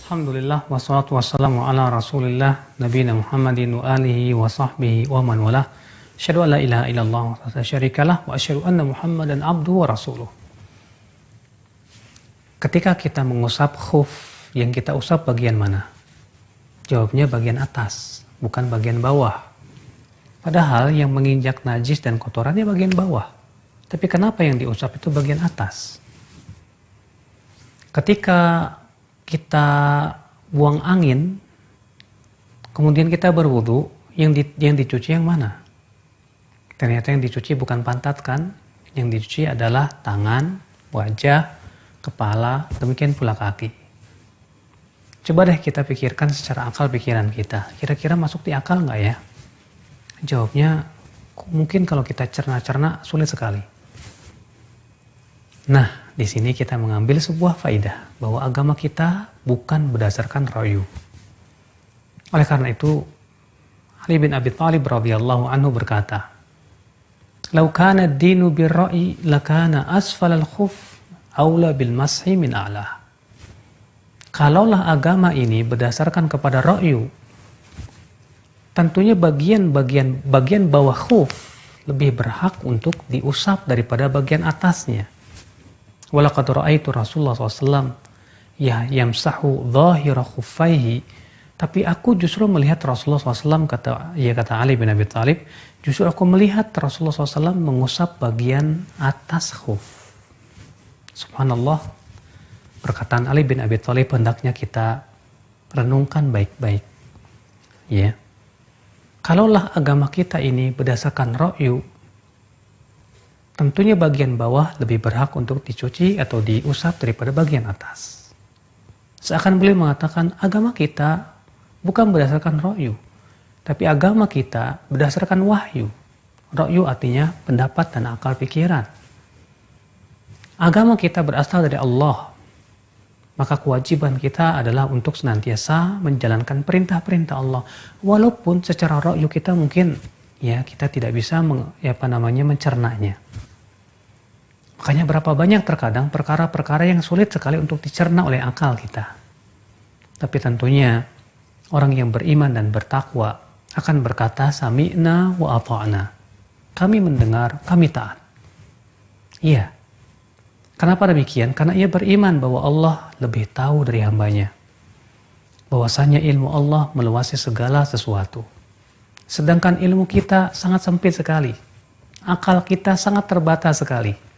Alhamdulillah wassalatu wassalamu ala Rasulillah nabiyina Muhammadin wa alihi wa sahbihi wa man walah. Asyhadu an la ilaha illallah wa la syarikalah wa asyhadu anna Muhammadan abduhu wa rasuluh. Ketika kita mengusap khuf, yang kita usap bagian mana? Jawabnya bagian atas, bukan bagian bawah. Padahal yang menginjak najis dan kotorannya bagian bawah. Tapi kenapa yang diusap itu bagian atas? Ketika kita buang angin, kemudian kita berwudu, yang dicuci yang mana? Ternyata yang dicuci bukan pantat kan? Yang dicuci adalah tangan, wajah, kepala, demikian pula kaki. Coba deh kita pikirkan secara akal pikiran kita. Kira-kira masuk di akal nggak ya? Jawabnya mungkin kalau kita cerna-cerna sulit sekali. Nah, di sini kita mengambil sebuah faidah bahwa agama kita bukan berdasarkan ra'yu. Oleh karena itu, Ali bin Abi Thalib radhiyallahu anhu berkata, "Lau kana ad-dinu bir-ra'yi lakana asfal al-khuf aula bil mashi min a'la." Kalaulah agama ini berdasarkan kepada ra'yu, tentunya bagian bawah khuf lebih berhak untuk diusap daripada bagian atasnya. Walaqad ra'aitu Rasulullah SAW yamsahu dhahira khuffaihi. Tapi aku justru melihat Rasulullah SAW, kata Ali bin Abi Thalib, justru aku melihat Rasulullah SAW mengusap bagian atas khuf. Subhanallah, perkataan Ali bin Abi Thalib hendaknya kita renungkan baik-baik. Ya, kalaulah agama kita ini berdasarkan ra'yu, tentunya bagian bawah lebih berhak untuk dicuci atau diusap daripada bagian atas. Seakan beliau mengatakan agama kita bukan berdasarkan ra'yu, tapi agama kita berdasarkan wahyu. Ra'yu artinya pendapat dan akal pikiran. Agama kita berasal dari Allah, maka kewajiban kita adalah untuk senantiasa menjalankan perintah-perintah Allah. Walaupun secara ra'yu kita mungkin kita tidak bisa mencernanya. Makanya berapa banyak terkadang perkara-perkara yang sulit sekali untuk dicerna oleh akal kita. Tapi tentunya orang yang beriman dan bertakwa akan berkata sami'na wa ata'na. Kami mendengar, kami taat. Iya. Kenapa demikian? Karena ia beriman bahwa Allah lebih tahu dari hambanya. Bahwasanya ilmu Allah meluasi segala sesuatu. Sedangkan ilmu kita sangat sempit sekali. Akal kita sangat terbatas sekali.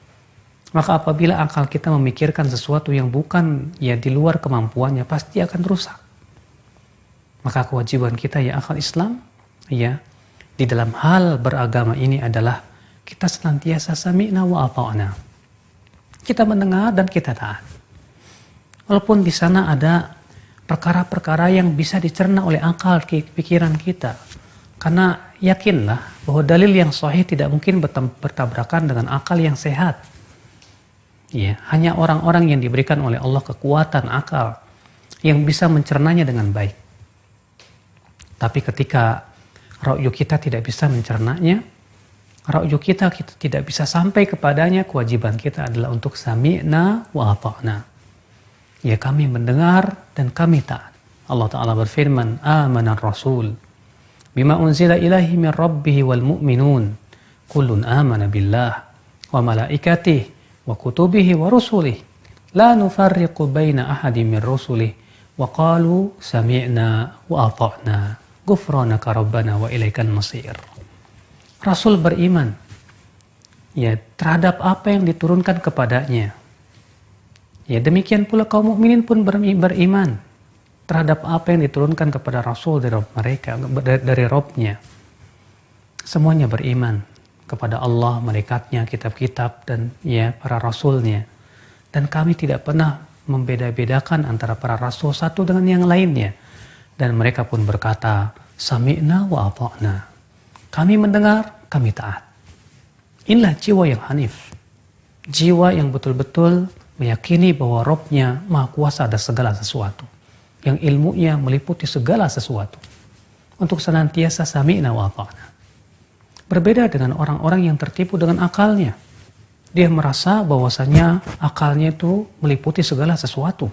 Maka apabila akal kita memikirkan sesuatu yang bukan di luar kemampuannya, pasti akan rusak. Maka kewajiban kita akal Islam di dalam hal beragama ini adalah kita senantiasa sami'na wa ata'na. Kita mendengar dan kita taat. Walaupun di sana ada perkara-perkara yang bisa dicerna oleh akal pikiran kita. Karena yakinlah bahwa dalil yang sahih tidak mungkin bertabrakan dengan akal yang sehat. Hanya orang-orang yang diberikan oleh Allah kekuatan akal yang bisa mencernanya dengan baik. Tapi ketika ra'yu kita tidak bisa mencernanya, ra'yu kita tidak bisa sampai kepadanya, kewajiban kita adalah untuk sami'na wa ata'na. Kami mendengar dan kami taat. Allah Ta'ala berfirman, amanar rasul bima unzila ilahi min rabbihi wal mu'minun kullun amana billah wa malaikatihi wa kutubihi wa rusulih la nufarriqu baina ahadin min rusulih wa qalu sami'na wa ata'na ghufranaka rabbana wa ilaikal masir. Rasul beriman terhadap apa yang diturunkan kepadanya. Demikian pula kaum mukminin pun beriman terhadap apa yang diturunkan kepada Rasul dari mereka, dari Rabb-nya. Semuanya beriman kepada Allah, malaikatnya, kitab-kitab, dan para rasulnya. Dan kami tidak pernah membeda-bedakan antara para rasul satu dengan yang lainnya. Dan mereka pun berkata, sami'na wa ata'na. Kami mendengar, kami taat. Inilah jiwa yang hanif. Jiwa yang betul-betul meyakini bahwa Rabb-nya maha kuasa atas segala sesuatu. Yang ilmunya meliputi segala sesuatu. Untuk senantiasa sami'na wa ata'na. Berbeda dengan orang-orang yang tertipu dengan akalnya. Dia merasa bahwasanya akalnya itu meliputi segala sesuatu.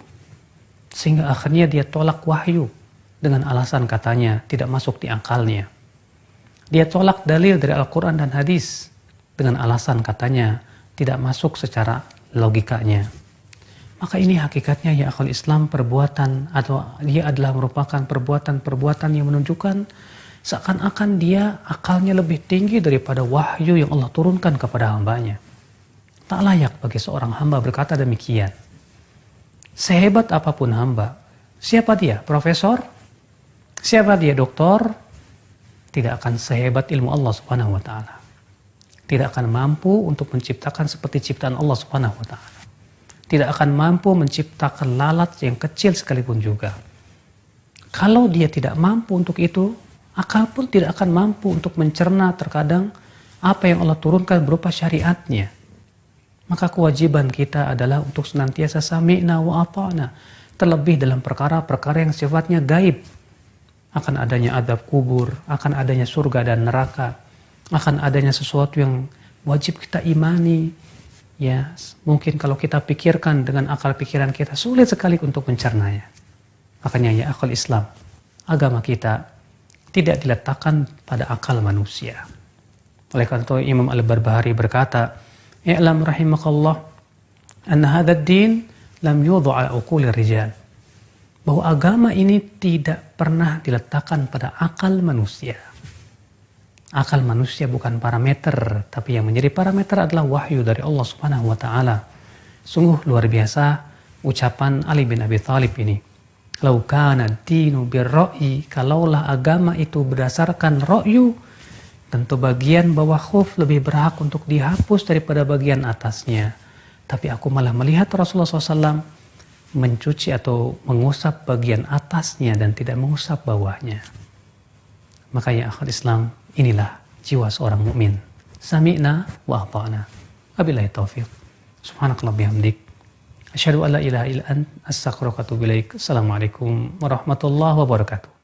Sehingga akhirnya dia tolak wahyu dengan alasan katanya tidak masuk di akalnya. Dia tolak dalil dari Al-Quran dan hadis dengan alasan katanya tidak masuk secara logikanya. Maka ini hakikatnya ya akhul Islam, perbuatan atau dia adalah merupakan perbuatan-perbuatan yang menunjukkan seakan-akan dia akalnya lebih tinggi daripada wahyu yang Allah turunkan kepada hambanya. Tak layak bagi seorang hamba berkata demikian. Sehebat apapun hamba, siapa dia? Profesor? Siapa dia? Doktor? Tidak akan sehebat ilmu Allah Subhanahu wa taala. Tidak akan mampu untuk menciptakan seperti ciptaan Allah Subhanahu wa taala. Tidak akan mampu menciptakan lalat yang kecil sekalipun juga. Kalau dia tidak mampu untuk itu, akal pun tidak akan mampu untuk mencerna terkadang apa yang Allah turunkan berupa syariatnya. Maka kewajiban kita adalah untuk senantiasa sami'na wa ata'na. Terlebih dalam perkara-perkara yang sifatnya gaib. Akan adanya adab kubur, akan adanya surga dan neraka, akan adanya sesuatu yang wajib kita imani. Ya, mungkin kalau kita pikirkan dengan akal pikiran kita sulit sekali untuk mencernanya. Makanya ya akhul Islam, agama kita tidak diletakkan pada akal manusia. Oleh karena itu Imam Al-Barbahari berkata, "I'lam rahimakallah anna hadzal din lam yudha' ala uqulir rijal." Bahwa agama ini tidak pernah diletakkan pada akal manusia. Akal manusia bukan parameter, tapi yang menjadi parameter adalah wahyu dari Allah Subhanahu wa taala. Sungguh luar biasa ucapan Ali bin Abi Thalib ini. Lau kana dinu birra'yi, kalaulah agama itu berdasarkan ra'yu, tentu bagian bawah khuf lebih berhak untuk dihapus daripada bagian atasnya. Tapi aku malah melihat Rasulullah SAW mencuci atau mengusap bagian atasnya dan tidak mengusap bawahnya. Maka ya akhul Islam, inilah jiwa seorang mukmin. Sami'na wa ata'na. Wabillahi taufiq. Subhanakallah bihamdik. Asyhadu an la ilaha illa anta astaghfiruka wa atubu ilaik. Assalamualaikum warahmatullahi wabarakatuh.